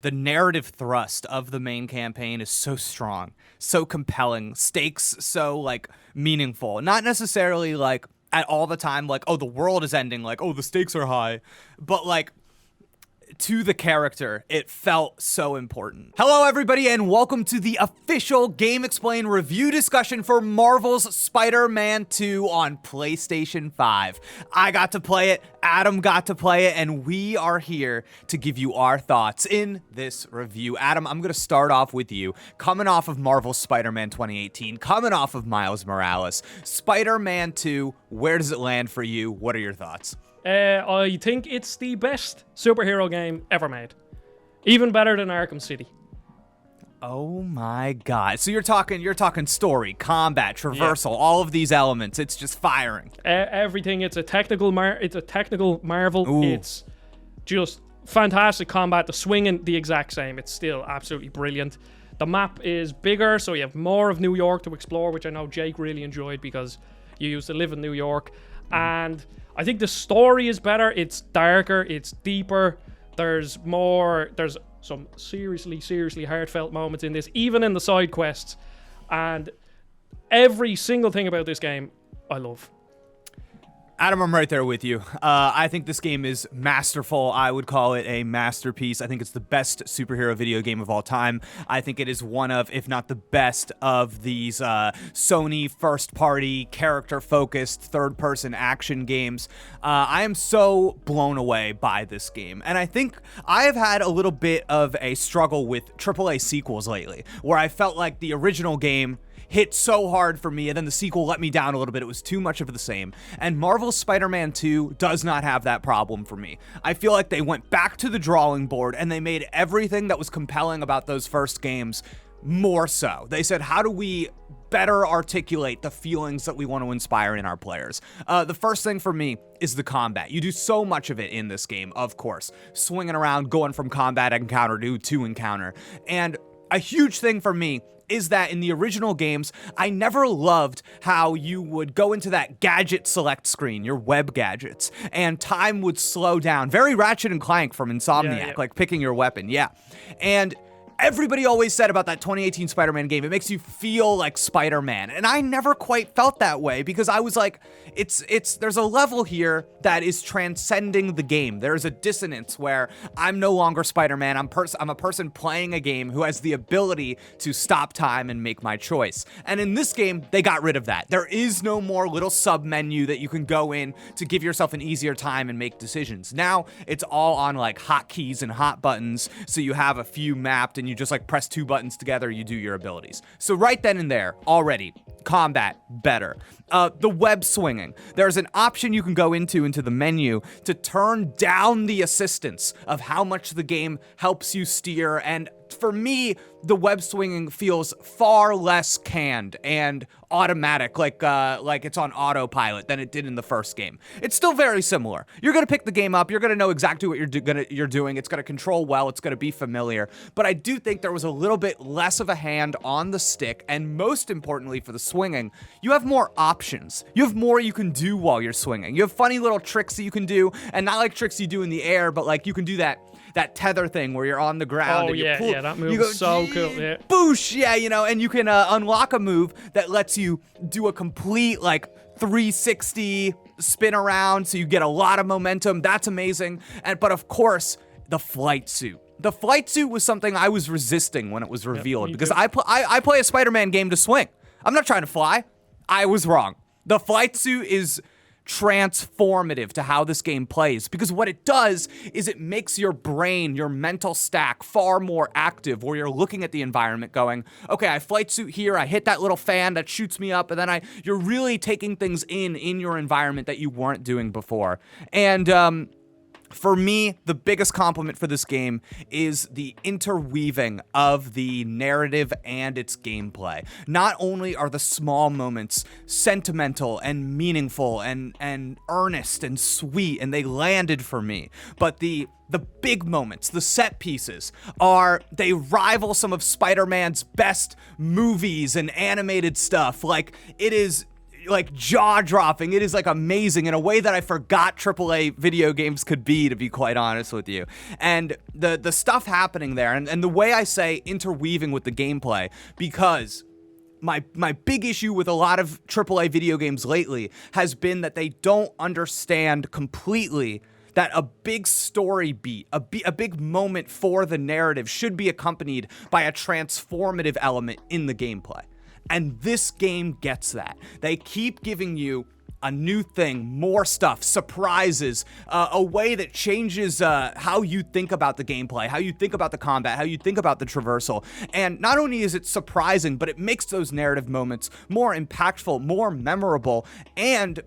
The narrative thrust of the main campaign is so strong, so compelling, stakes so meaningful. Not necessarily at all the time oh, the world is ending, oh, the stakes are high, but to the character, it felt so important. Hello, everybody, and welcome to the official GameXplain review discussion for Marvel's Spider-Man 2 on PlayStation 5. I got to play it, Adam got to play it, and we are here to give you our thoughts in this review. Adam, I'm going to start off with you. Coming off of Marvel's Spider-Man 2018, coming off of Miles Morales, Spider-Man 2, where does it land for you? What are your thoughts? I think it's the best superhero game ever made. Even better than Arkham City. Oh my god. So you're talking story, combat, traversal, all of these elements. It's just firing. Everything. It's a technical marvel. Ooh. It's just fantastic combat. The swinging, the exact same. It's still absolutely brilliant. The map is bigger, so you have more of New York to explore, which I know Jake really enjoyed because you used to live in New York. And I think the story is better. It's darker. It's deeper. There's some seriously heartfelt moments in this, even in the side quests. And every single thing about this game, I love. Adam, I'm right there with you. I think this game is masterful. I would call it a masterpiece. I think it's the best superhero video game of all time. I think it is one of, if not the best, of these Sony first-party, character-focused, third-person action games. I am so blown away by this game. And I think I have had a little bit of a struggle with AAA sequels lately, where I felt like the original game hit so hard for me, and then the sequel let me down a little bit. It was too much of the same. And Marvel's Spider-Man 2 does not have that problem for me. I feel like they went back to the drawing board, and they made everything that was compelling about those first games more so. They said, how do we better articulate the feelings that we want to inspire in our players? The first thing for me is the combat. You do so much of it in this game, of course. Swinging around, going from combat encounter to encounter. And a huge thing for me is that in the original games, I never loved how you would go into that gadget select screen, your web gadgets, and time would slow down. Very Ratchet and Clank from Insomniac, like picking your weapon, And everybody always said about that 2018 Spider-Man game, it makes you feel like Spider-Man. And I never quite felt that way because I was like, there's a level here that is transcending the game. There's a dissonance where I'm no longer Spider-Man. I'm a person playing a game who has the ability to stop time and make my choice. And in this game, they got rid of that. There is no more little sub menu that you can go in to give yourself an easier time and make decisions. Now it's all on hotkeys and hot buttons. So you have a few mapped and you just press two buttons together, you do your abilities. So right then and there, already, combat better. The web swinging. There's an option you can go into the menu to turn down the assistance of how much the game helps you steer, and for me, the web swinging feels far less canned and automatic, like it's on autopilot than it did in the first game. It's still very similar. You're gonna pick the game up. You're gonna know exactly what you're doing. It's gonna control well. It's gonna be familiar. But I do think there was a little bit less of a hand on the stick, and most importantly for the swinging, you have more options. You have more you can do while you're swinging. You have funny little tricks that you can do, and not like tricks you do in the air, but you can do that tether thing where you're on the ground. Oh, and yeah, pull, that move is so cool. Yeah. Boosh, and you can unlock a move that lets you do a complete 360 spin around, so you get a lot of momentum. That's amazing. But of course, the flight suit. The flight suit was something I was resisting when it was revealed because I play a Spider-Man game to swing. I'm not trying to fly. I was wrong. The flight suit is transformative to how this game plays, because what it does is it makes your brain, your mental stack, far more active, where you're looking at the environment going, okay, I flight suit here, I hit that little fan that shoots me up, and then you're really taking things in your environment that you weren't doing before. And for me, the biggest compliment for this game is the interweaving of the narrative and its gameplay. Not only are the small moments sentimental and meaningful and earnest and sweet, and they landed for me, but the big moments, the set pieces, they rival some of Spider-Man's best movies and animated stuff. It is like jaw-dropping. It is like amazing in a way that I forgot AAA video games could be, to be quite honest with you. And the stuff happening there, and the way I say interweaving with the gameplay, because my big issue with a lot of AAA video games lately has been that they don't understand completely that a big story beat, a big moment for the narrative should be accompanied by a transformative element in the gameplay. And this game gets that. They keep giving you a new thing, more stuff, surprises, a way that changes how you think about the gameplay, how you think about the combat, how you think about the traversal. And not only is it surprising, but it makes those narrative moments more impactful, more memorable, and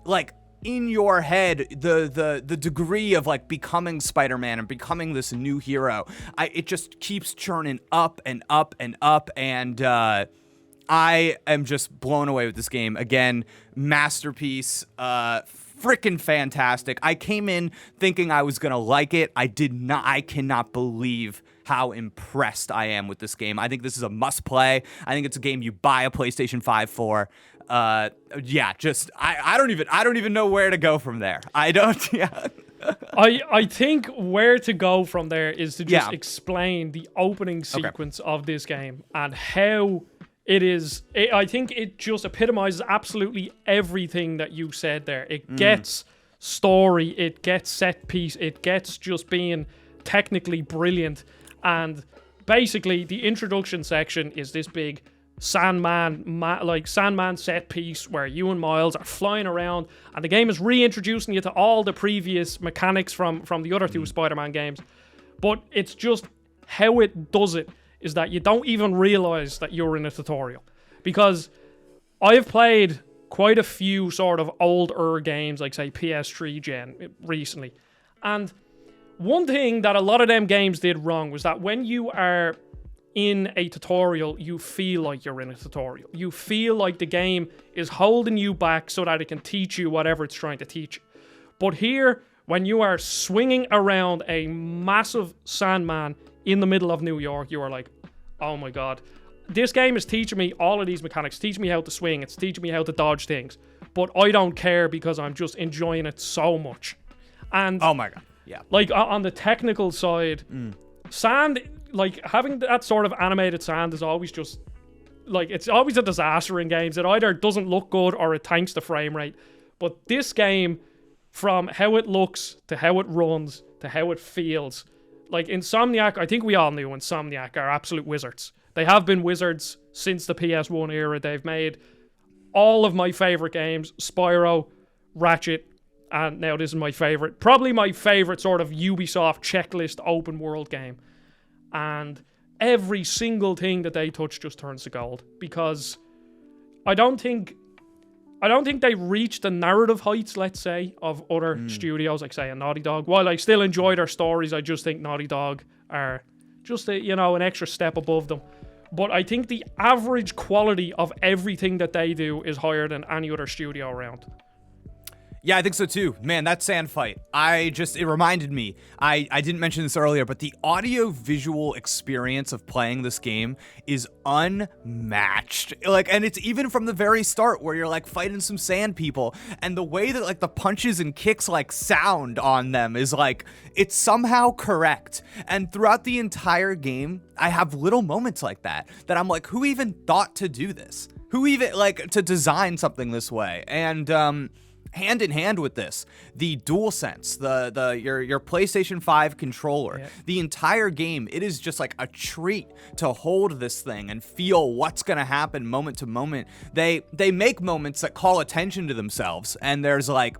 like in your head, the degree of like becoming Spider-Man and becoming this new hero, it just keeps churning up and up and up, and I am just blown away with this game. Again, masterpiece, freaking fantastic. I came in thinking I was gonna like it. I did not. I cannot believe how impressed I am with this game. I think this is a must play. I think it's a game you buy a PlayStation 5 for. Yeah, just I don't even know where to go from there. I don't. Yeah. I think where to go from there is to just explain the opening sequence of this game and how it is. I think it just epitomizes absolutely everything that you said there. It gets story, it gets set piece, it gets just being technically brilliant. And basically, the introduction section is this big Sandman set piece where you and Miles are flying around, and the game is reintroducing you to all the previous mechanics from the other two Spider-Man games. But it's just how it does it is that you don't even realize that you're in a tutorial. Because I've played quite a few sort of older games, like say PS3 gen recently, and one thing that a lot of them games did wrong was that when you are in a tutorial, you feel like you're in a tutorial. You feel like the game is holding you back so that it can teach you whatever it's trying to teach you. But here, when you are swinging around a massive Sandman in the middle of New York, you are like, oh my god. This game is teaching me all of these mechanics, teaching me how to swing, it's teaching me how to dodge things. But I don't care because I'm just enjoying it so much. And oh my god. Yeah. Like on the technical side, sand, like having that sort of animated sand is always just like, it's always a disaster in games. It either doesn't look good or it tanks the frame rate. But this game, from how it looks to how it runs to how it feels, like Insomniac, I think we all knew Insomniac are absolute wizards. They have been wizards since the PS1 era. They've made all of my favorite games, Spyro, Ratchet, and now this is my favorite, probably my favorite sort of Ubisoft checklist open world game. And every single thing that they touch just turns to gold, because I don't think they reach the narrative heights, let's say, of other studios, like say a Naughty Dog. While I still enjoy their stories, I just think Naughty Dog are just an extra step above them. But I think the average quality of everything that they do is higher than any other studio around. Yeah, I think so too. Man, that sand fight, it reminded me, I didn't mention this earlier, but the audio-visual experience of playing this game is unmatched. Like, and it's even from the very start where you're like fighting some sand people, and the way that like the punches and kicks like sound on them is like, it's somehow correct. And throughout the entire game, I have little moments like that I'm like, who even thought to do this? Who even, like, to design something this way? And, hand in hand with this, the DualSense, your PlayStation 5 controller, the entire game, it is just like a treat to hold this thing and feel what's gonna happen moment to moment. They make moments that call attention to themselves, and there's like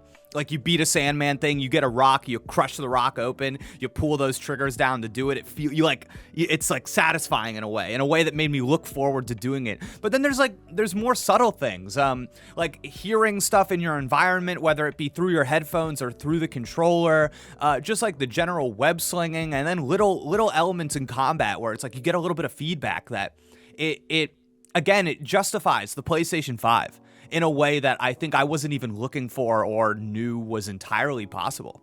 you beat a Sandman thing, you get a rock, you crush the rock open, you pull those triggers down to do it. It's like satisfying in a way that made me look forward to doing it. But then there's more subtle things, like hearing stuff in your environment, whether it be through your headphones or through the controller, just like the general web slinging, and then little elements in combat where it's like you get a little bit of feedback that it justifies the PlayStation 5. In a way that I think I wasn't even looking for or knew was entirely possible.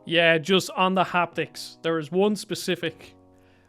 Yeah, just on the haptics, there is one specific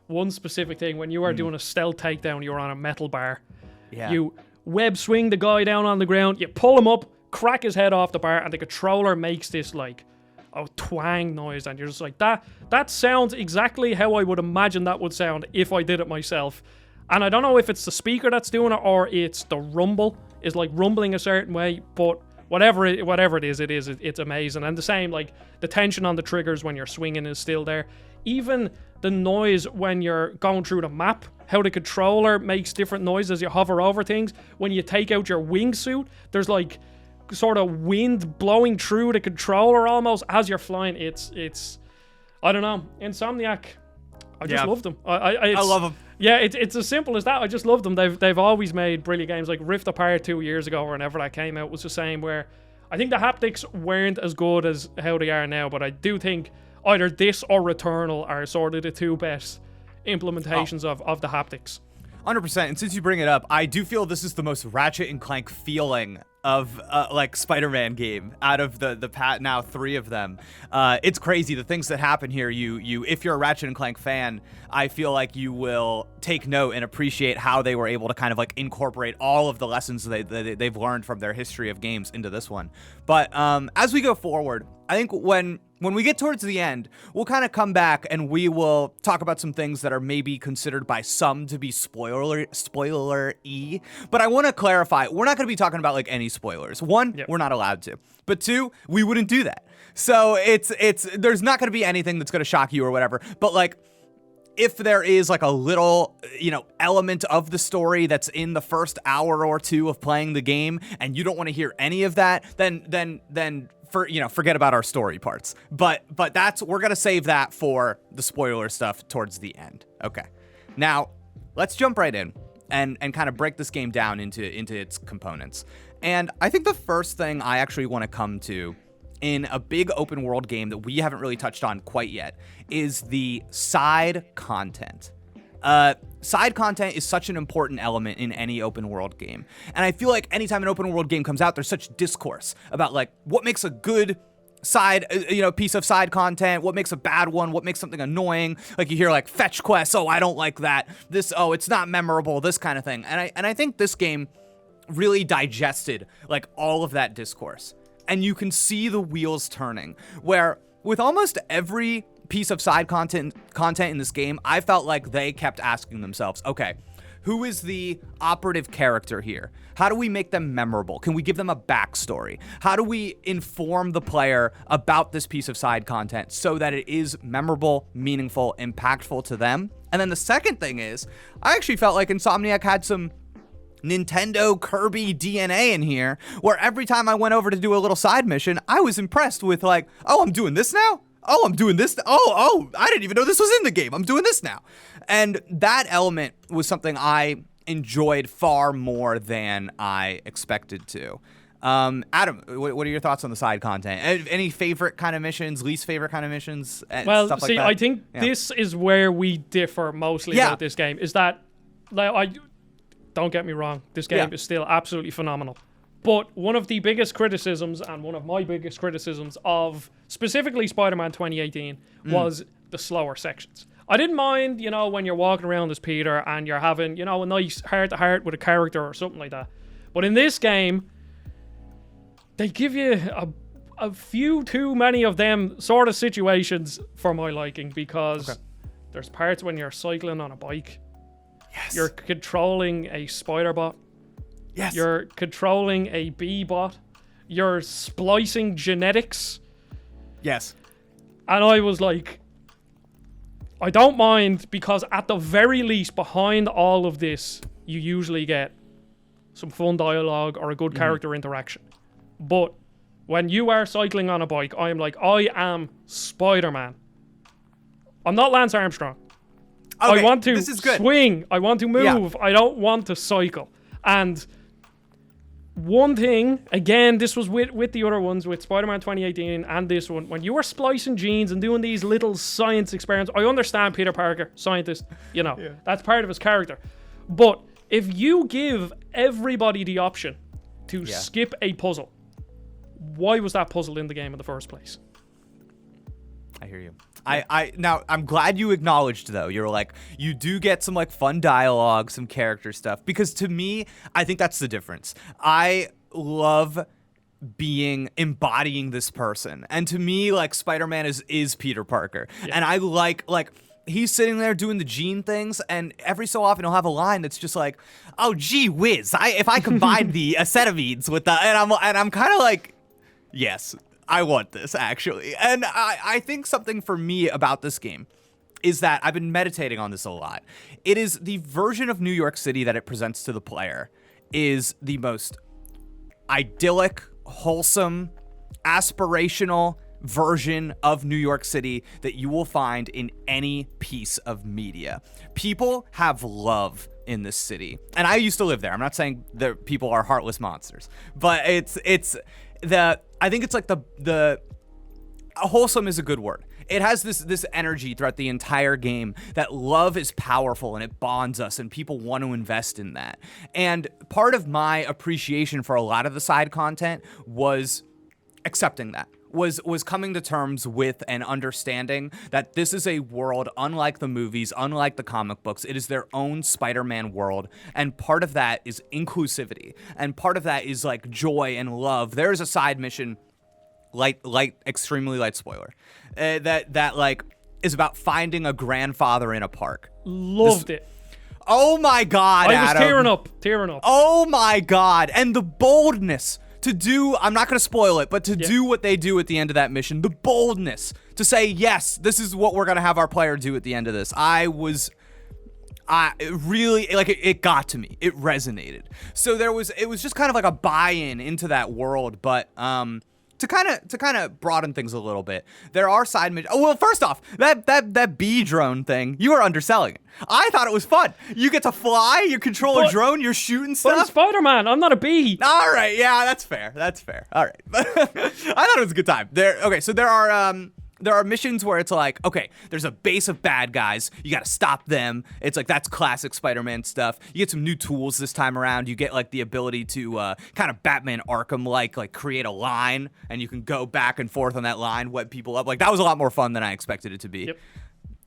thing when you are doing a stealth takedown, you're on a metal bar. Yeah. web swing the guy down on the ground, you pull him up, crack his head off the bar, and the controller makes this like a twang noise, and you're just like, that sounds exactly how I would imagine that would sound if I did it myself. And I don't know if it's the speaker that's doing it or it's the rumble is like rumbling a certain way, but whatever it is, it's amazing. And the same, like the tension on the triggers when you're swinging is still there. Even the noise when you're going through the map, how the controller makes different noises as you hover over things. When you take out your wingsuit, there's like sort of wind blowing through the controller almost as you're flying. It's I don't know. Insomniac, I just love them. I love them. Yeah, it's as simple as that. I just love them. They've always made brilliant games. Like Rift Apart 2 years ago or whenever that came out was the same, where I think the haptics weren't as good as how they are now, but I do think either this or Returnal are sort of the two best implementations of the haptics. 100%. And since you bring it up, I do feel this is the most Ratchet and Clank feeling of like Spider-Man game out of the now 3 of them. It's crazy the things that happen here. You if you're a Ratchet and Clank fan, I feel like you will take note and appreciate how they were able to kind of like incorporate all of the lessons they've learned from their history of games into this one. But as we go forward, I think when we get towards the end, we'll kind of come back and we will talk about some things that are maybe considered by some to be spoiler-y. But I want to clarify, we're not going to be talking about like any spoilers. One, we're not allowed to. But 2, we wouldn't do that. So it's there's not going to be anything that's going to shock you or whatever. But like, if there is like a little, element of the story that's in the first hour or 2 of playing the game and you don't want to hear any of that, then forget about our story parts. But we're going to save that for the spoiler stuff towards the end. Okay. Now, let's jump right in and kind of break this game down into its components. And I think the first thing I actually want to come to in a big open world game that we haven't really touched on quite yet is the side content. Side content is such an important element in any open world game. And I feel like anytime an open world game comes out, there's such discourse about like what makes a good side, piece of side content, what makes a bad one, what makes something annoying. Like you hear like fetch quests, oh, I don't like that. This, oh, it's not memorable, this kind of thing. And I think this game really digested like all of that discourse. And you can see the wheels turning, where with almost every piece of side content in this game, I felt like they kept asking themselves, okay, who is the operative character here? How do we make them memorable? Can we give them a backstory? How do we inform the player about this piece of side content so that it is memorable, meaningful, impactful to them? And then the second thing is, I actually felt like Insomniac had some Nintendo Kirby DNA in here, where every time I went over to do a little side mission, I was impressed with like, oh, I'm doing this now? Oh, I'm doing this. Oh, I didn't even know this was in the game. I'm doing this now. And that element was something I enjoyed far more than I expected to. Adam, what are your thoughts on the side content? Any favorite kind of missions, least favorite kind of missions? Well, stuff like see, that? I think this is where we differ mostly about this game, is that, like, don't get me wrong, this game is still absolutely phenomenal. But one of the biggest criticisms, and one of my biggest criticisms of specifically Spider-Man 2018, was the slower sections. I didn't mind, when you're walking around as Peter and you're having, a nice heart-to-heart with a character or something like that. But in this game, they give you a few too many of them sort of situations for my liking, because there's parts when you're cycling on a bike. Yes. You're controlling a spider bot. Yes. You're controlling a bee bot. You're splicing genetics. Yes. And I was like, I don't mind, because at the very least, behind all of this, you usually get some fun dialogue or a good character interaction. But when you are cycling on a bike, I am like, I am Spider-Man. I'm not Lance Armstrong. Okay, I want to this is good. swing. I want to move. I don't want to cycle. And one thing, again, this was with the other ones, with Spider-Man 2018 and this one, when you were splicing genes and doing these little science experiments, I understand Peter Parker, scientist, that's part of his character. But if you give everybody the option to skip a puzzle, why was that puzzle in the game in the first place? I hear you. I now I'm glad you acknowledged though. You're like you do get some like fun dialogue, some character stuff because to me, I think that's the difference. I love embodying this person. And to me, like Spider-Man is Peter Parker. Yeah. And I like he's sitting there doing the gene things, and every so often he'll have a line that's just like, "Oh, gee whiz! If I combine the acetaminophen with the," and I'm kind of like, "Yes, I want this actually." And I think something for me about this game is that I've been meditating on this a lot. It is the version of New York City that it presents to the player is the most idyllic, wholesome, aspirational version of New York City that you will find in any piece of media. People have love in this city. And I used to live there. I'm not saying that people are heartless monsters, but I think it's like the wholesome is a good word. It has this energy throughout the entire game that love is powerful and it bonds us and people want to invest in that. And part of my appreciation for a lot of the side content was accepting that. Was coming to terms with and understanding that this is a world unlike the movies, unlike the comic books. It is their own Spider-Man world, and part of that is inclusivity, and part of that is like joy and love. There is a side mission, extremely light spoiler, that like is about finding a grandfather in a park. Loved it. Oh my God, I was Adam. tearing up. Oh my God, and the boldness to do, I'm not going to spoil it, but to do what they do at the end of that mission, the boldness to say, yes, this is what we're going to have our player do at the end of this. It really, like, it got to me. It resonated. So it was just kind of like a buy-in into that world, but, to kind of broaden things a little bit, there are side missions. Oh, well, first off, that bee drone thing, you are underselling it. I thought it was fun. You get to fly, you control a drone, you're shooting stuff. But I'm Spider-Man, I'm not a bee. All right, yeah, that's fair. All right. I thought it was a good time. So there are missions where it's like, okay, there's a base of bad guys. You got to stop them. It's like, that's classic Spider-Man stuff. You get some new tools this time around. You get like the ability to kind of Batman Arkham like create a line, and you can go back and forth on that line, web people up. Like, that was a lot more fun than I expected it to be.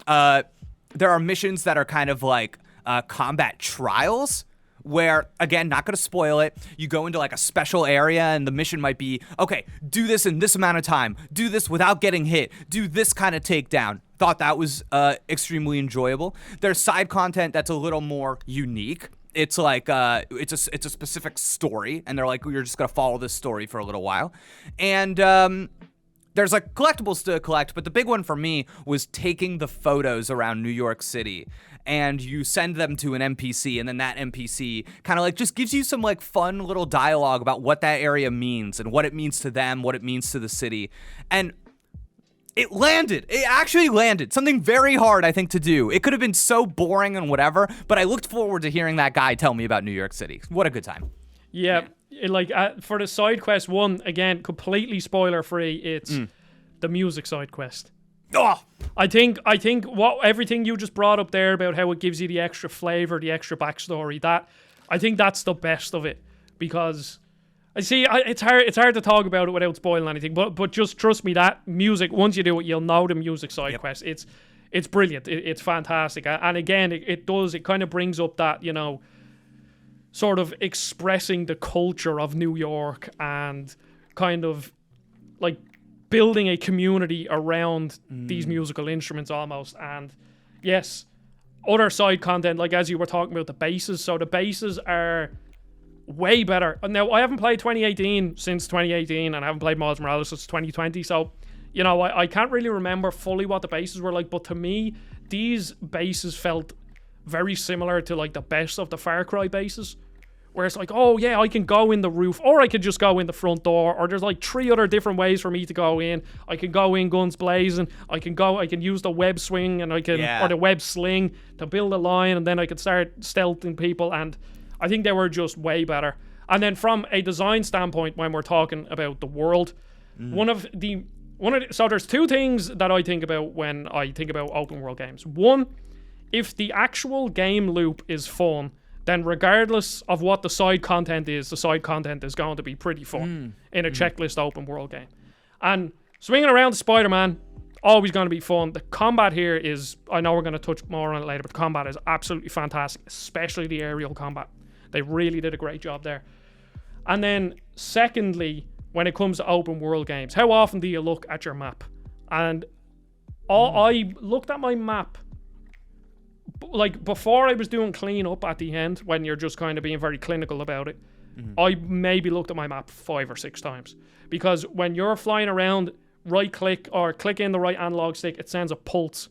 Yep. There are missions that are kind of like combat trials, where, again, not going to spoil it, you go into like a special area and the mission might be, okay, do this in this amount of time, do this without getting hit, do this kind of takedown. Thought that was extremely enjoyable. There's side content that's a little more unique. It's like it's a specific story, and they're like, you're just going to follow this story for a little while. And there's like collectibles to collect, but the big one for me was taking the photos around New York City, and you send them to an NPC, and then that NPC kind of like just gives you some like fun little dialogue about what that area means and what it means to them, what it means to the city. And it actually landed. Something very hard, I think, to do. It could have been so boring and whatever, but I looked forward to hearing that guy tell me about New York City. What a good time. Yeah. For the side quest one, again, completely spoiler free, it's the music side quest. Oh, I think everything you just brought up there about how it gives you the extra flavor, the extra backstory, that I think that's the best of it, because it's hard to talk about it without spoiling anything, but just trust me, that music, once you do it, you'll know the music side quest. It's brilliant. It's fantastic. And again, it kind of brings up that, you know, sort of expressing the culture of New York and kind of like building a community around these musical instruments almost. And yes, other side content, like as you were talking about the bases. So the bases are way better. Now, I haven't played 2018 since 2018, and I haven't played Miles Morales since 2020. So, you know, I can't really remember fully what the bases were like, but to me, these bases felt very similar to like the best of the Far Cry bases, where it's like, oh yeah, I can go in the roof, or I could just go in the front door, or there's like 3 other different ways for me to go in. I can go in guns blazing, I can use the web swing, and or the web sling to build a line, and then I could start stealthing people, and I think they were just way better. And then from a design standpoint, when we're talking about the world, so there's 2 things that I think about when I think about open world games. One, if the actual game loop is fun, then regardless of what the side content is, the side content is going to be pretty fun in a checklist open world game. And swinging around Spider-Man, always going to be fun. The combat here is, I know we're going to touch more on it later, but the combat is absolutely fantastic, especially the aerial combat. They really did a great job there. And then secondly, when it comes to open world games, how often do you look at your map? And I looked at my map like before I was doing cleanup at the end, when you're just kind of being very clinical about it. I maybe looked at my map 5 or 6 times, because when you're flying around, right click or click in the right analog stick, it sends a pulse.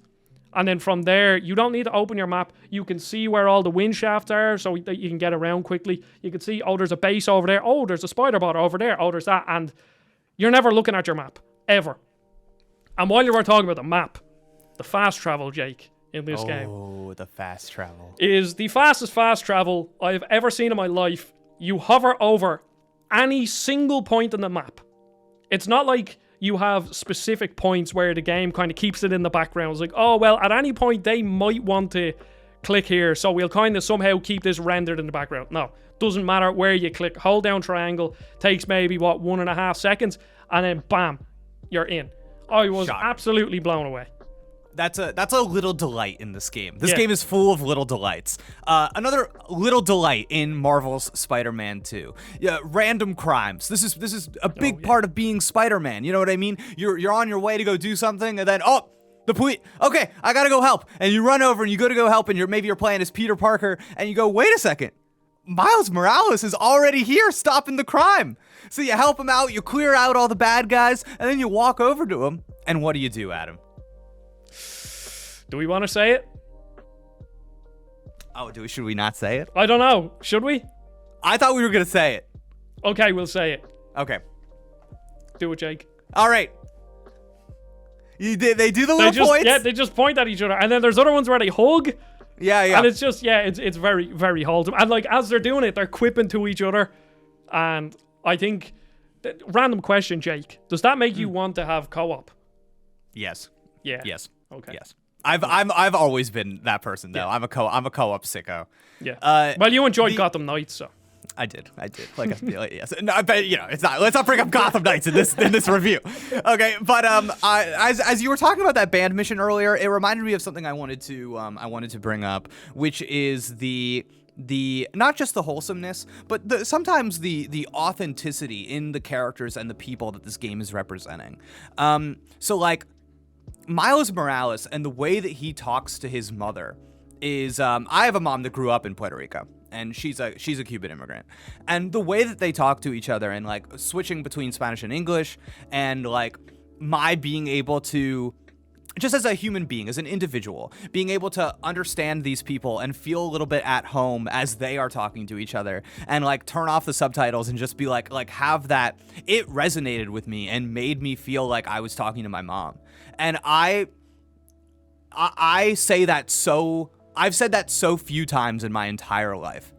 And then from there, you don't need to open your map. You can see where all the wind shafts are so that you can get around quickly. You can see, oh, there's a base over there. Oh, there's a spider bot over there. Oh, there's that. And you're never looking at your map, ever. And while you were talking about the map, the fast travel, Jake, in this game. Oh, the fast travel. Is the fastest fast travel I've ever seen in my life. You hover over any single point on the map. It's not like you have specific points where the game kind of keeps it in the background. It's like, oh, well, at any point they might want to click here, so we'll kind of somehow keep this rendered in the background. No, doesn't matter where you click. Hold down triangle, takes maybe, 1.5 seconds, and then bam, you're in. I was absolutely blown away. That's a little delight in this game. This game is full of little delights. Another little delight in Marvel's Spider-Man 2. Random crimes. This is a big part of being Spider-Man. You know what I mean? You're on your way to go do something, and then the police. Okay, I gotta go help. And you run over and you go to go help, and maybe you're playing as Peter Parker, and you go, wait a second. Miles Morales is already here stopping the crime. So you help him out, you clear out all the bad guys, and then you walk over to him. And what do, Adam? Do we want to say it? Oh, should we not say it? I don't know. Should we? I thought we were going to say it. Okay, we'll say it. Okay. Do it, Jake. All right. They do the little points? Yeah, they just point at each other. And then there's other ones where they hug. Yeah. And it's just, it's very, very wholesome. And like, as they're doing it, they're quipping to each other. And I think, random question, Jake. Does that make you want to have co-op? Yes. Yeah. Yes. Okay. Yes. I've always been that person though. Yeah. I'm a co-op sicko. Yeah. Well, you enjoyed Gotham Knights, so. I did. Like, yes. No, but it's not. Let's not bring up Gotham Knights in this review. Okay, but as you were talking about that band mission earlier, it reminded me of something I wanted to bring up, which is the not just the wholesomeness, but sometimes the authenticity in the characters and the people that this game is representing. So like Miles Morales and the way that he talks to his mother is, I have a mom that grew up in Puerto Rico, and she's a Cuban immigrant, and the way that they talk to each other and like switching between Spanish and English, and like my being able to, just as a human being, as an individual, being able to understand these people and feel a little bit at home as they are talking to each other, and like turn off the subtitles and just be like have that, it resonated with me and made me feel like I was talking to my mom. And I say that I've said that so few times in my entire life.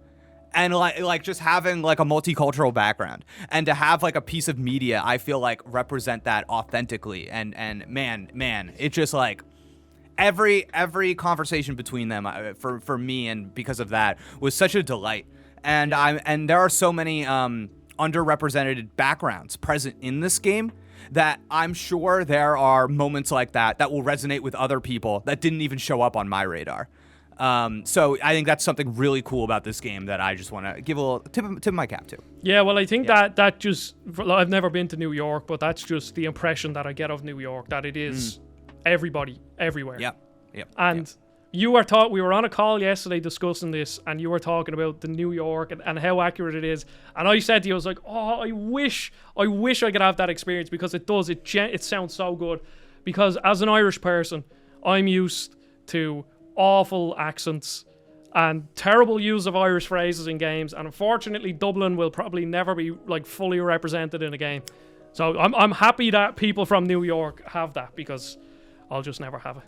And like just having like a multicultural background and to have like a piece of media, I feel like represent that authentically. And man, it just like every conversation between them for me, and because of that, was such a delight. And there are so many underrepresented backgrounds present in this game that I'm sure there are moments like that will resonate with other people that didn't even show up on my radar. So I think that's something really cool about this game that I just want to give a little tip of my cap to. Yeah, well, I think that just, I've never been to New York, but that's just the impression that I get of New York, that it is everybody, everywhere. Yep. And we were on a call yesterday discussing this, and you were talking about the New York and how accurate it is. And I said to you, I was like, oh, I wish I could have that experience, because it sounds so good. Because as an Irish person, I'm used to awful accents and terrible use of Irish phrases in games, and unfortunately Dublin will probably never be like fully represented in a game. So I'm happy that people from New York have that, because I'll just never have it.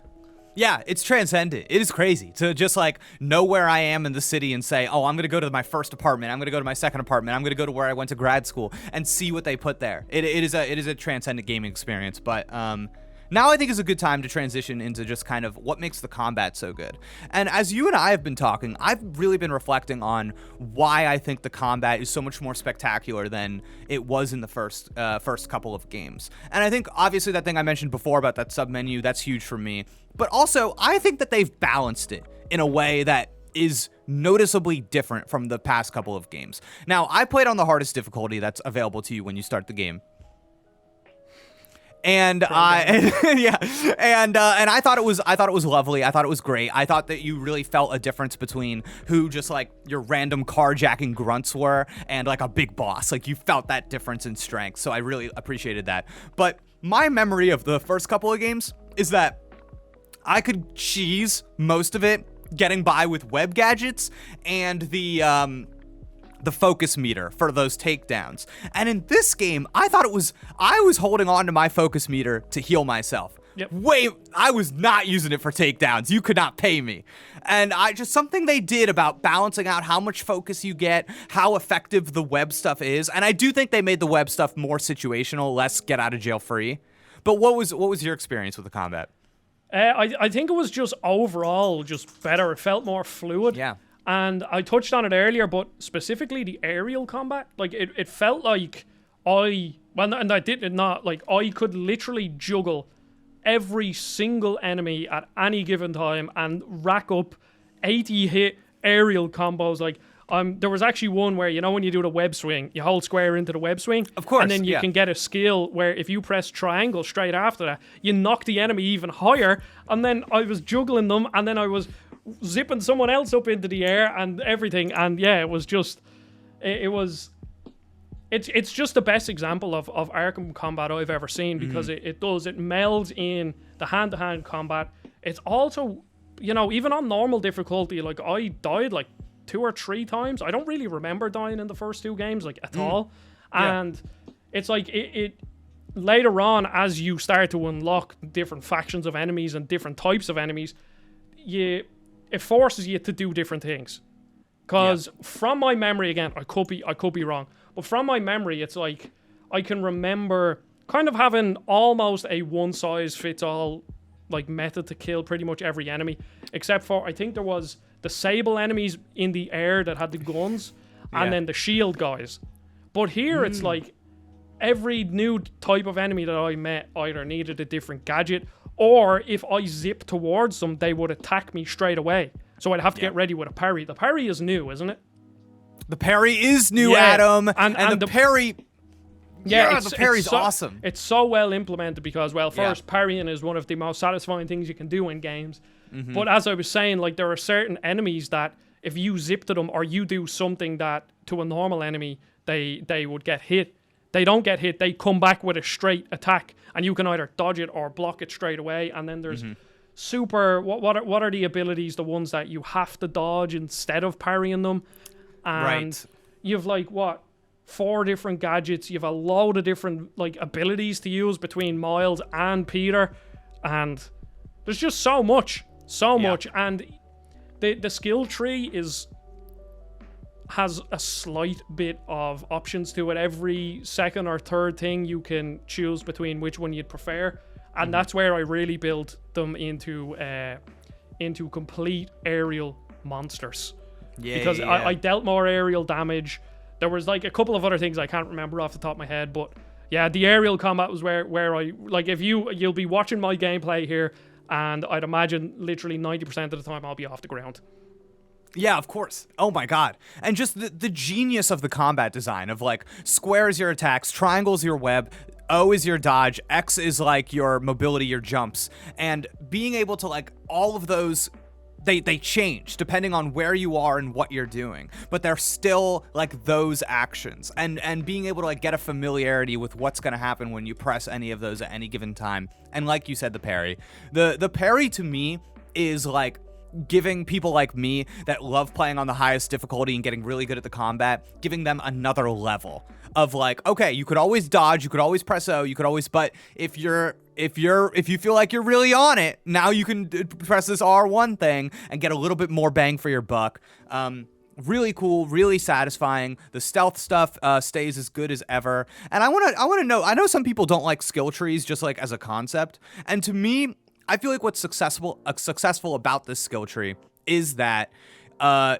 Yeah, it's transcendent. It is crazy to just like know where I am in the city and say, oh, I'm going to go to my first apartment, I'm going to go to my second apartment, I'm going to go to where I went to grad school, and see what they put there. It is a transcendent gaming experience. But now I think is a good time to transition into just kind of what makes the combat so good. And as you and I have been talking, I've really been reflecting on why I think the combat is so much more spectacular than it was in the first couple of games. And I think obviously that thing I mentioned before about that submenu, that's huge for me. But also, I think that they've balanced it in a way that is noticeably different from the past couple of games. Now, I played on the hardest difficulty that's available to you when you start the game. And I thought it was lovely. I thought it was great. I thought that you really felt a difference between who just like your random carjacking grunts were and like a big boss. Like you felt that difference in strength. So I really appreciated that. But my memory of the first couple of games is that I could cheese most of it getting by with web gadgets and the focus meter for those takedowns. And in this game, I was holding on to my focus meter to heal myself. Yep. Wait, I was not using it for takedowns. You could not pay me. And something they did about balancing out how much focus you get, how effective the web stuff is. And I do think they made the web stuff more situational, less get out of jail free. But what was your experience with the combat? I think it was just overall just better. It felt more fluid. Yeah. And I touched on it earlier, but specifically the aerial combat, like it felt like I could literally juggle every single enemy at any given time and rack up 80 hit aerial combos. Like there was actually one where, you know, when you do the web swing, you hold square into the web swing. Of course, and then you can get a skill where if you press triangle straight after that, you knock the enemy even higher. And then I was juggling them, and then I was zipping someone else up into the air and everything. And yeah, it was just, it's just the best example of Arkham combat I've ever seen, because it melds in the hand-to-hand combat. It's also, you know, even on normal difficulty, like I died like 2 or 3 times. I don't really remember dying in the first 2 games, like at all. And it's like it later on, as you start to unlock different factions of enemies and different types of enemies, it forces you to do different things. Because from my memory, again, I could be wrong, but from my memory, it's like I can remember kind of having almost a one-size-fits-all like method to kill pretty much every enemy, except for I think there was the Sable enemies in the air that had the guns, and then the shield guys. But here it's like every new type of enemy that I met either needed a different gadget, or if I zip towards them, they would attack me straight away. So I'd have to get ready with a parry. The parry is new, isn't it? The parry is new, Adam. And the parry... Yeah, the parry's awesome. It's so well implemented because, well, first, parrying is one of the most satisfying things you can do in games. But as I was saying, like, there are certain enemies that if you zip to them or you do something that to a normal enemy, they would get hit. They don't get hit. They come back with a straight attack, and you can either dodge it or block it straight away. And then there's super... What are the abilities, the ones that you have to dodge instead of parrying them? And you've, like, 4 different gadgets. You have a load of different like abilities to use between Miles and Peter, and there's just so much, and the skill tree has a slight bit of options to it. Every second or third thing you can choose between which one you'd prefer, and that's where I really built them into complete aerial monsters. Because I dealt more aerial damage. There was like a couple of other things I can't remember off the top of my head, but yeah, the aerial combat was where I like, if you'll be watching my gameplay here, and I'd imagine literally 90% of the time I'll be off the ground. Yeah, of course. Oh my god. And just the genius of the combat design of like square is your attacks, triangle is your web, O is your dodge, X is like your mobility, your jumps, and being able to like all of those, they change depending on where you are and what you're doing, but they're still like those actions, and being able to like get a familiarity with what's going to happen when you press any of those at any given time. And like you said, the parry to me is like giving people like me that love playing on the highest difficulty and getting really good at the combat, giving them another level of like, okay, you could always dodge, you could always press O, you could always, but if you feel like you're really on it, now you can press this R1 thing and get a little bit more bang for your buck. Really cool, really satisfying. The stealth stuff stays as good as ever. And I want to know, I know some people don't like skill trees just like as a concept. And to me, I feel like what's successful about this skill tree is that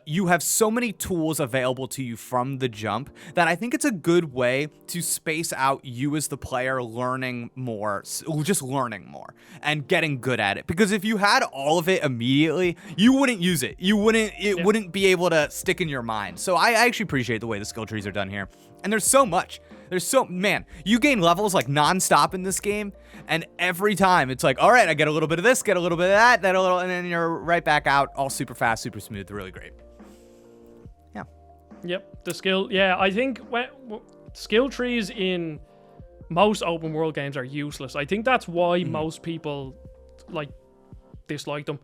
you have so many tools available to you from the jump that I think it's a good way to space out you as the player learning more, just learning more and getting good at it. Because if you had all of it immediately, you wouldn't use it. It wouldn't be able to stick in your mind. So I actually appreciate the way the skill trees are done here. And there's so much. You gain levels like nonstop in this game, and every time it's like, all right, I get a little bit of this, get a little bit of that, and then you're right back out, all super fast, super smooth, really great. Yeah. Yep. The skill. Yeah, I think skill trees in most open world games are useless. I think that's why most people dislike them.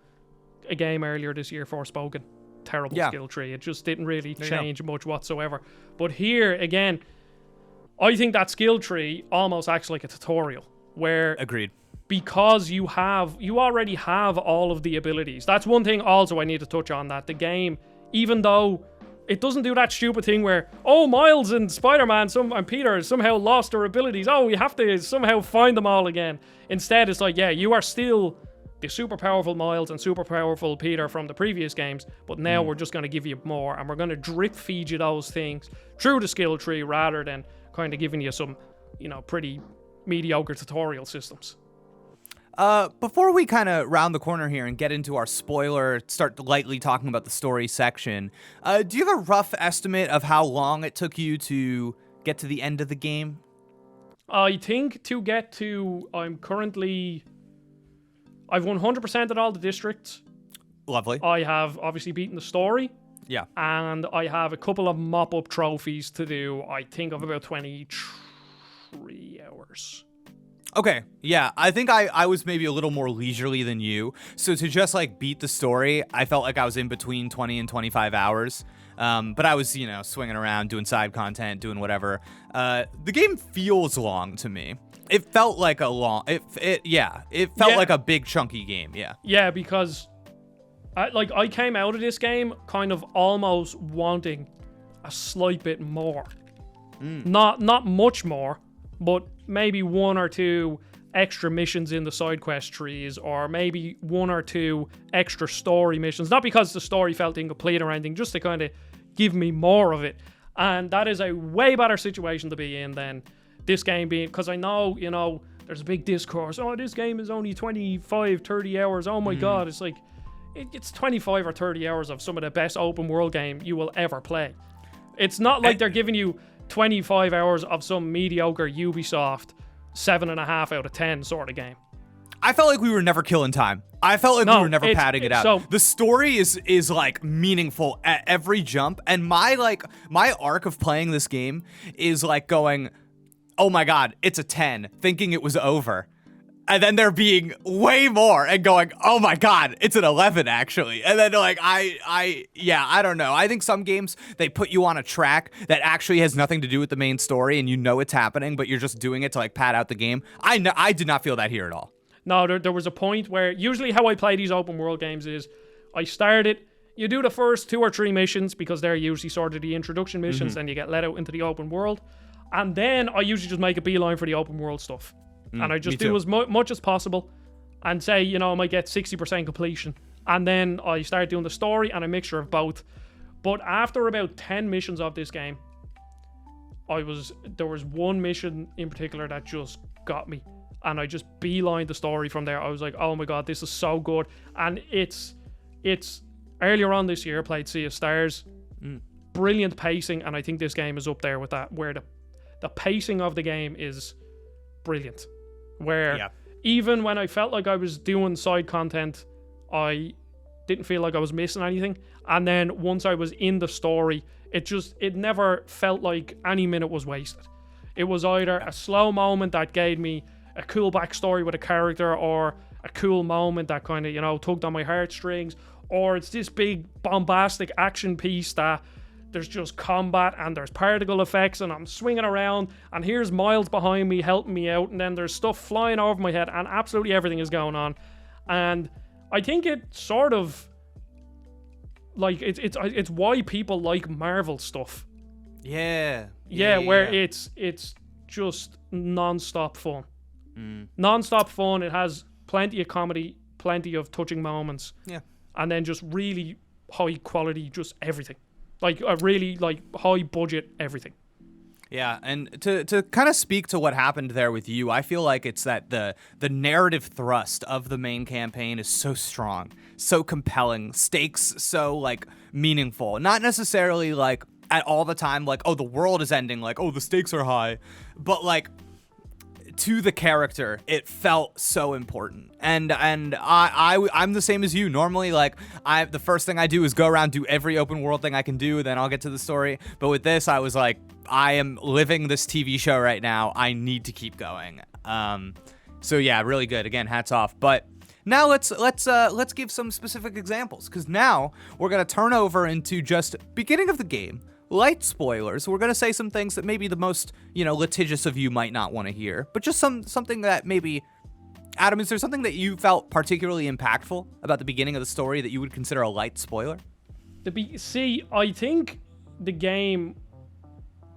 A game earlier this year, Forspoken, terrible skill tree. It just didn't really change much whatsoever. But here again, I think that skill tree almost acts like a tutorial where agreed. Because you already have all of the abilities. That's one thing also I need to touch on, that the game, even though it doesn't do that stupid thing where, oh, Miles and Spider-Man and Peter somehow lost their abilities. Oh, we have to somehow find them all again. Instead, it's like, yeah, you are still the super powerful Miles and super powerful Peter from the previous games, but now we're just going to give you more, and we're going to drip feed you those things through the skill tree rather than kind of giving you some, pretty mediocre tutorial systems. Before we kind of round the corner here and get into our start lightly talking about the story section, do you have a rough estimate of how long it took you to get to the end of the game? I think to get to, I've 100%ed at all the districts. Lovely. I have obviously beaten the story. Yeah. And I have a couple of mop-up trophies to do, I think, of about 23 hours. Okay, yeah, I think I was maybe a little more leisurely than you. So to just beat the story, I felt like I was in between 20 and 25 hours. But I was, swinging around, doing side content, doing whatever. The game feels long to me. It felt like a long, it felt like a big chunky game, yeah. Yeah, because I came out of this game kind of almost wanting a slight bit more. Not much more, but maybe one or two extra missions in the side quest trees, or maybe one or two extra story missions. Not because the story felt incomplete or anything, just to kind of give me more of it. And that is a way better situation to be in than this game being, because I know, there's a big discourse. Oh, this game is only 25, 30 hours. Oh my God. It's like, it's 25 or 30 hours of some of the best open world game you will ever play. It's not like they're giving you 25 hours of some mediocre Ubisoft 7.5 out of 10 sort of game. I felt like we were never killing time. I felt like we were never padding it out. So, the story is like meaningful at every jump, and my arc of playing this game is like going, oh my God, it's a 10, thinking it was over. And then there being way more and going, oh my God, it's an 11 actually. And then I don't know. I think some games, they put you on a track that actually has nothing to do with the main story and it's happening, but you're just doing it to pad out the game. I did not feel that here at all. No, there was a point where usually how I play these open world games is I start it, you do the first 2 or 3 missions because they're usually sort of the introduction missions, and you get let out into the open world. And then I usually just make a beeline for the open world stuff. And I just do as much as possible and say, I might get 60% completion. And then I start doing the story and a mixture of both. But after about 10 missions of this game, there was one mission in particular that just got me. And I just beelined the story from there. I was like, oh my God, this is so good. And it's earlier on this year, I played Sea of Stars. Brilliant pacing. And I think this game is up there with that, where the pacing of the game is brilliant. Where even when I felt like I was doing side content, I didn't feel like I was missing anything. And then once I was in the story, it never felt like any minute was wasted. It was either a slow moment that gave me a cool backstory with a character, or a cool moment that kind of, tugged on my heartstrings, or it's this big bombastic action piece that there's just combat and there's particle effects and I'm swinging around and here's Miles behind me helping me out, and then there's stuff flying over my head and absolutely everything is going on. And I think it sort of like it's why people like Marvel stuff. Yeah. Where it's just non-stop fun. Non-stop fun. It has plenty of comedy, plenty of touching moments. Yeah. And then just really high quality, just everything. Like a really like high budget everything. Yeah, and to kind of speak to what happened there with you, I feel like it's that the narrative thrust of the main campaign is so strong, so compelling, stakes so like meaningful. Not necessarily like at all the time like, oh, the world is ending, like, oh, the stakes are high, but like to the character, it felt so important. And I'm the same as you. Normally, like, the first thing I do is go around, do every open world thing I can do, then I'll get to the story. But with this, I was like, I am living this TV show right now. I need to keep going. So yeah, really good. Again, hats off. But now let's give some specific examples, because now we're gonna turn over into just beginning of the game. Light spoilers. We're gonna say some things that maybe the most, litigious of you might not want to hear, but just something that maybe. Adam, is there something that you felt particularly impactful about the beginning of the story that you would consider a light spoiler? See, I think the game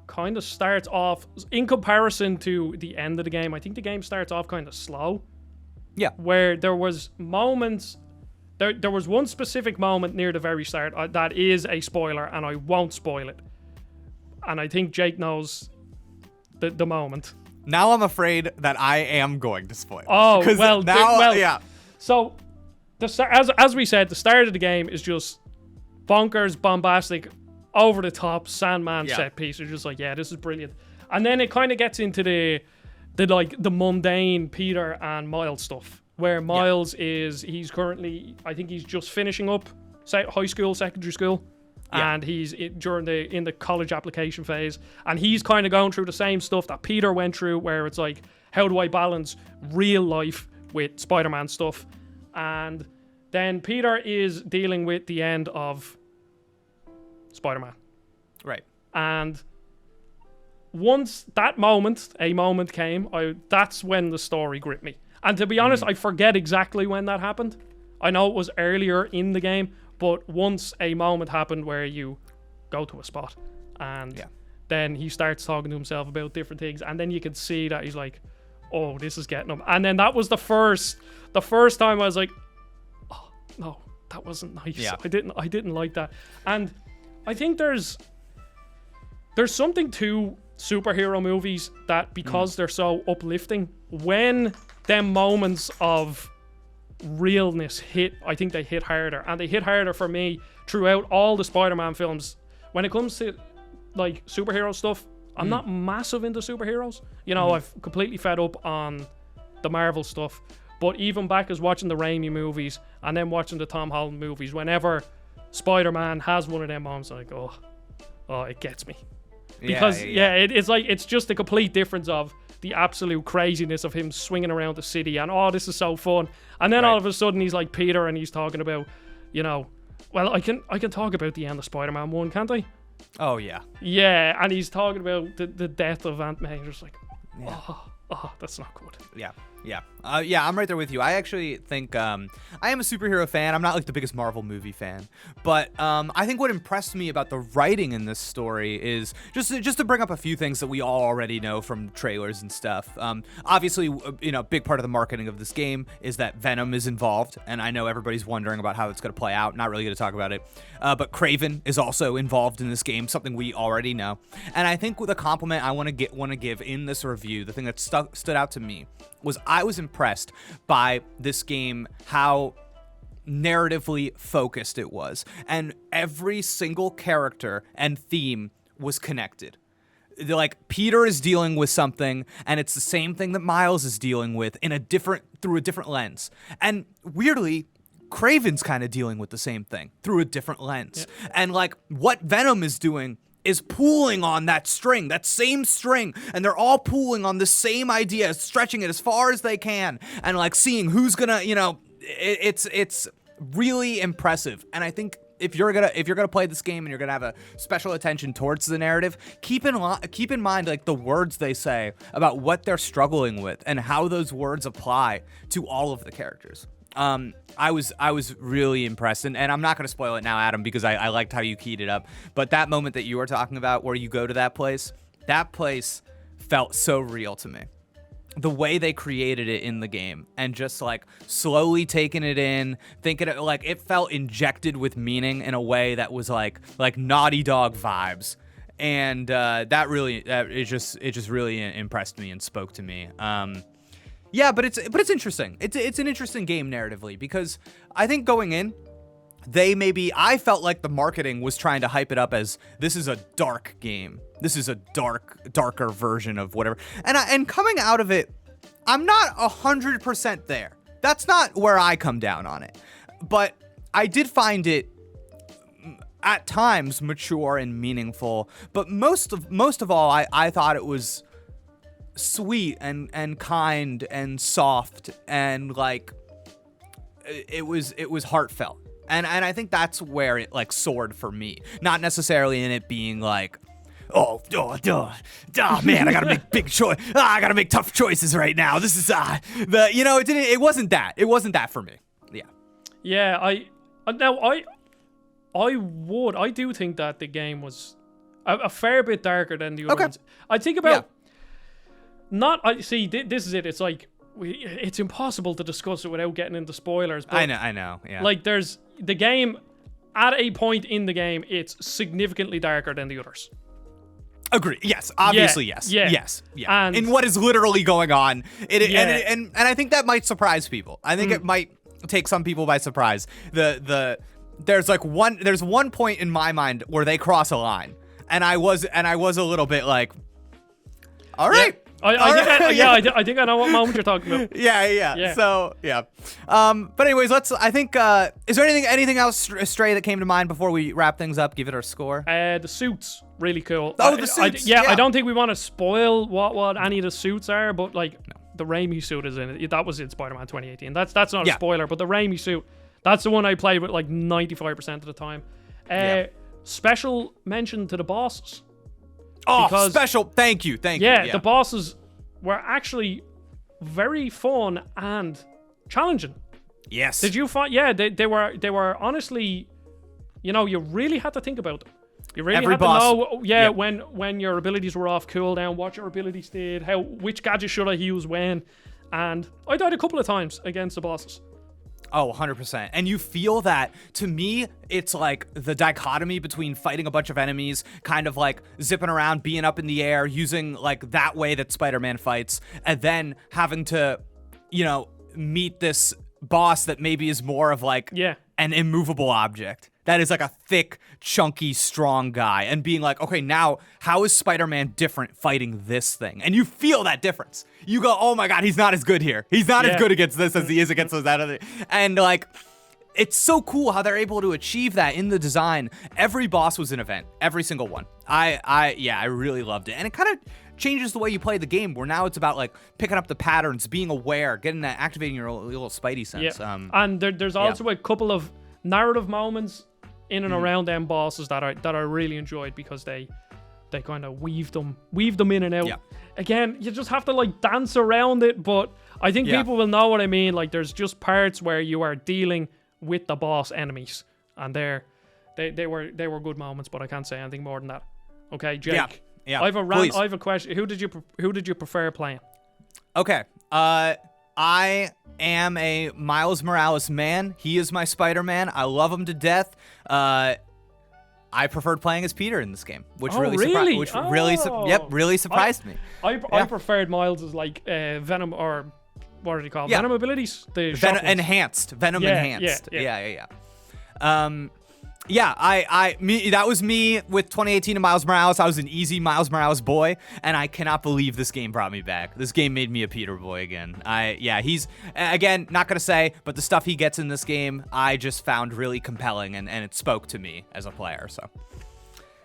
kind of starts off, in comparison to the end of the game, I think the game starts off kind of slow. Yeah. Where there was moments. There was one specific moment near the very start that is a spoiler, and I won't spoil it. And I think Jake knows the moment. Now I'm afraid that I am going to spoil. Oh, well, yeah. So, as we said, the start of the game is just bonkers, bombastic, over the top Sandman set piece. It's just like, yeah, this is brilliant. And then it kind of gets into the mundane Peter and Miles stuff. Where Miles he's currently, I think he's just finishing up high school, secondary school, and he's in the college application phase, and he's kind of going through the same stuff that Peter went through, where it's like, how do I balance real life with Spider-Man stuff? And then Peter is dealing with the end of Spider-Man. Right. And once a moment came, that's when the story gripped me. And to be honest, I forget exactly when that happened. I know it was earlier in the game, but once a moment happened where you go to a spot and then he starts talking to himself about different things, and then you can see that he's like, oh, this is getting him. And then that was the first time I was like, oh, no, that wasn't nice. Yeah. I didn't like that. And I think there's something to superhero movies that, because they're so uplifting, when them moments of realness hit, I think they hit harder. And they hit harder for me throughout all the Spider-Man films. When it comes to like superhero stuff, I'm not massive into superheroes. I've completely fed up on the Marvel stuff. But even back as watching the Raimi movies and then watching the Tom Holland movies, whenever Spider-Man has one of them moments, I'm like, oh, it gets me. Because it's like, it's just a complete difference of the absolute craziness of him swinging around the city and, oh, this is so fun. And then all of a sudden he's like Peter and he's talking about, well, I can talk about the end of Spider-Man 1, can't I? Oh, yeah. Yeah, and he's talking about the death of Aunt May. Just like, oh, that's not good. Yeah. I'm right there with you. I actually think I am a superhero fan. I'm not like the biggest Marvel movie fan, but I think what impressed me about the writing in this story is just to bring up a few things that we all already know from trailers and stuff. Obviously, a big part of the marketing of this game is that Venom is involved, and I know everybody's wondering about how it's going to play out. Not really going to talk about it, but Kraven is also involved in this game, something we already know. And I think the compliment I want to give in this review, the thing that stood out to me, was I was impressed by this game, how narratively focused it was, and every single character and theme was connected. Like, Peter is dealing with something, and it's the same thing that Miles is dealing with through a different lens. And weirdly, Kraven's kind of dealing with the same thing through a different lens. Yeah. And like, what Venom is doing is pulling on that same string, and they're all pulling on the same idea, stretching it as far as they can, and like seeing who's gonna, it's really impressive. And I think if you're gonna play this game and you're gonna have a special attention towards the narrative, keep in mind like the words they say about what they're struggling with and how those words apply to all of the characters. I was really impressed, and I'm not going to spoil it now, Adam, because I liked how you keyed it up. But that moment that you were talking about, where you go to that place felt so real to me. The way they created it in the game, and just like slowly taking it in, thinking it, like it felt injected with meaning in a way that was like Naughty Dog vibes, and that really it just really impressed me and spoke to me. Yeah, but it's interesting. It's an interesting game narratively, because I think going in, I felt like the marketing was trying to hype it up as this is a dark game. This is a darker version of whatever. And coming out of it, I'm not 100% there. That's not where I come down on it. But I did find it at times mature and meaningful. But most of all, I thought it was sweet and kind and soft, and like it was heartfelt. And I think that's where it like soared for me. Not necessarily in it being like, oh man, I gotta make big choice. I gotta make tough choices right now. This is it wasn't that. It wasn't that for me. Yeah. Yeah, I do think that the game was a fair bit darker than the other ones. I think about this is it. It's like it's impossible to discuss it without getting into spoilers. But I know. Yeah. Like there's the game at a point in the game, it's significantly darker than the others. Agree. Yes. Obviously. Yes. Yeah. Yes. Yeah. And what is literally going on? And I think that might surprise people. I think it might take some people by surprise. There's one point in my mind where they cross a line, and I was a little bit like, all right. I think I know what moment you're talking about. Yeah. So, yeah. But anyways, I think, is there anything else, Stray, that came to mind before we wrap things up? Give it our score. The suits, really cool. Oh, the suits. I don't think we want to spoil what any of the suits are, but like the Raimi suit is in it. That was in Spider-Man 2018. That's not a spoiler, but the Raimi suit, that's the one I played with like 95% of the time. Special mention to the bosses. Oh, special! Thank you. Yeah, the bosses were actually very fun and challenging. Yes. Did you find? Yeah, they were honestly, you really had to think about them. You really had to know, when your abilities were off cooldown, what your abilities did, which gadget should I use when, and I died a couple of times against the bosses. Oh, 100%. And you feel that, to me, it's like the dichotomy between fighting a bunch of enemies, kind of like zipping around, being up in the air, using like that way that Spider-Man fights, and then having to, meet this boss that maybe is more of like an immovable object. That is like a thick, chunky, strong guy, and being like, okay, now how is Spider-Man different fighting this thing? And you feel that difference. You go, oh my God, he's not as good here. He's not as good against this as he is against those other. And like, it's so cool how they're able to achieve that in the design. Every boss was an event, every single one. I really loved it, and it kind of changes the way you play the game. Where now it's about like picking up the patterns, being aware, getting that, activating your little Spidey sense. Yeah. And there's also a couple of narrative moments in and around them bosses that I really enjoyed, because they kind of weave them in and out. Yeah. Again, you just have to like dance around it, but I think people will know what I mean. Like there's just parts where you are dealing with the boss enemies, and they were good moments, but I can't say anything more than that. Okay, Jake. Yeah. I have a question. Who did you prefer playing? Okay. I am a Miles Morales man. He is my Spider-Man. I love him to death. I preferred playing as Peter in this game, which really surprised me. I preferred Miles as like Venom, or what are they called? Venom abilities. The Venom enhanced. Yeah. That was me with 2018 and Miles Morales. I was an easy Miles Morales boy, and I cannot believe this game brought me back. This game made me a Peter boy again. He's, again, not gonna say, but the stuff he gets in this game, I just found really compelling, and it spoke to me as a player, so.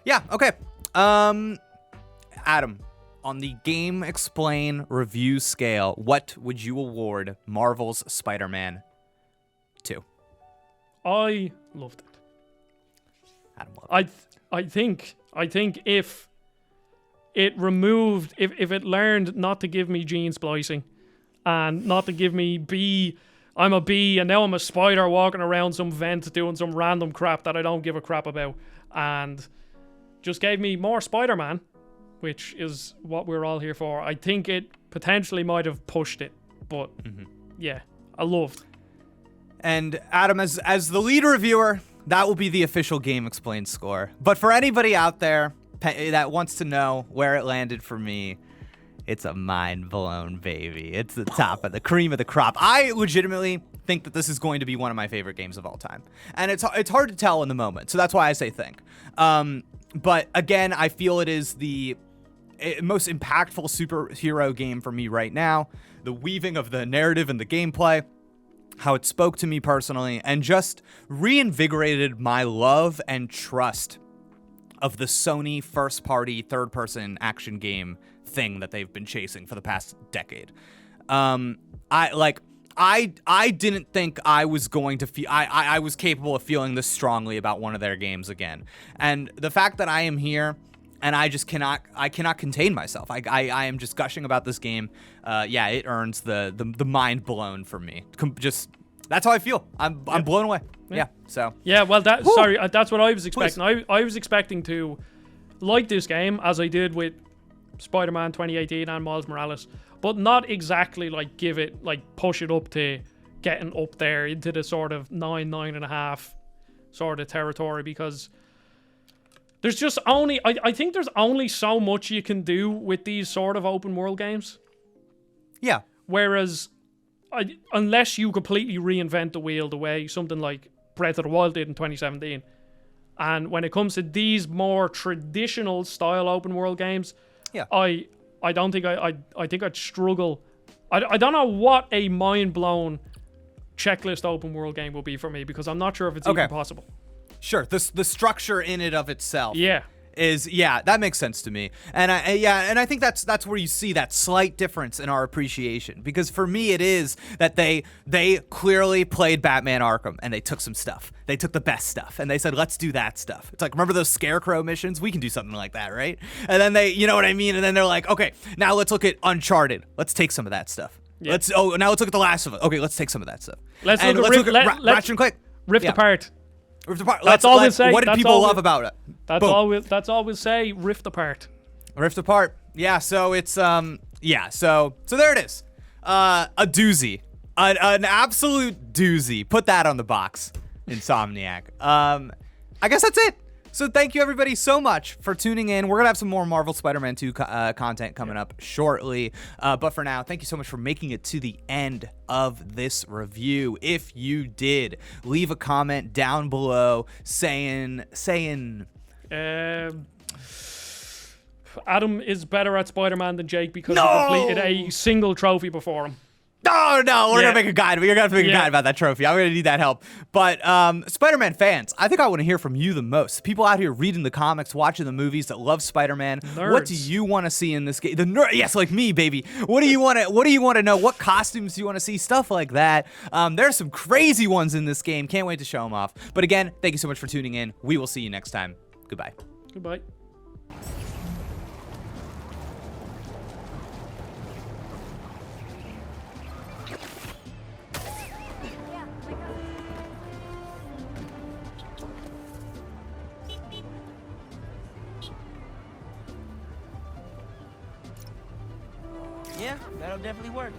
Yeah, okay. Adam, on the Game Explain review scale, what would you award Marvel's Spider-Man to? I loved it. I think if it if it learned not to give me gene splicing and not to give me B I'm a bee and now I'm a spider walking around some vent doing some random crap that I don't give a crap about, and just gave me more Spider-Man, which is what we're all here for. I think it potentially might have pushed it, but yeah, I loved. And Adam, as the lead reviewer, that will be the official Game Explained score. But for anybody out there that wants to know where it landed for me, it's a mind blown, baby. It's the top of the cream of the crop. I legitimately think that this is going to be one of my favorite games of all time. And it's hard to tell in the moment, so that's why I say think. But again, I feel it is the most impactful superhero game for me right now. The weaving of the narrative and the gameplay, how it spoke to me personally, and just reinvigorated my love and trust of the Sony first-party, third-person action game thing that they've been chasing for the past decade. I didn't think I was going to feel I was capable of feeling this strongly about one of their games again. And the fact that I am here and I cannot contain myself. I am just gushing about this game. Yeah, it earns the mind blown for me. Just that's how I feel. I'm blown away. Yeah. So. Yeah. Well, that's what I was expecting. I was expecting to like this game as I did with Spider-Man 2018 and Miles Morales, but not exactly like give it, like push it up to getting up there into the sort of 9.5 sort of territory, because there's just only, I think there's only so much you can do with these sort of open world games. Yeah. Whereas, unless you completely reinvent the wheel the way something like Breath of the Wild did in 2017, and when it comes to these more traditional style open world games, yeah, I don't think I think I'd struggle. I don't know what a mind blown checklist open world game will be for me, because I'm not sure if it's even possible. Sure, the structure in it of itself. Yeah. That makes sense to me. And I think that's where you see that slight difference in our appreciation, because for me it is that they clearly played Batman Arkham and they took some stuff. They took the best stuff and they said, let's do that stuff. It's like, remember those Scarecrow missions? We can do something like that, right? And then you know what I mean? And then they're like, okay, now let's look at Uncharted. Let's take some of that stuff. Yeah. Now let's look at The Last of Us. Okay, let's take some of that stuff. Let's look at Ratchet and Clank. Rift Apart. That's all we'll say. What did people love about it? That's all we'll say. Rift Apart. Rift Apart. Yeah. So it's So there it is. A doozy. An absolute doozy. Put that on the box, Insomniac. I guess that's it. So thank you everybody so much for tuning in. We're gonna have some more Marvel Spider-Man 2 content coming up shortly. But for now, thank you so much for making it to the end of this review. If you did, leave a comment down below saying Adam is better at Spider-Man than Jake because he completed a single trophy before him. No, we're gonna make a guide. We're gonna have to make a guide about that trophy. I'm gonna need that help. But Spider-Man fans, I think I want to hear from you the most. People out here reading the comics, watching the movies, that love Spider-Man. Nerds. What do you want to see in this game? Yes, like me, baby. What do you want to know? What costumes do you want to see? Stuff like that. There's some crazy ones in this game. Can't wait to show them off. But again, thank you so much for tuning in. We will see you next time. Goodbye. Goodbye. Yeah, that'll definitely work.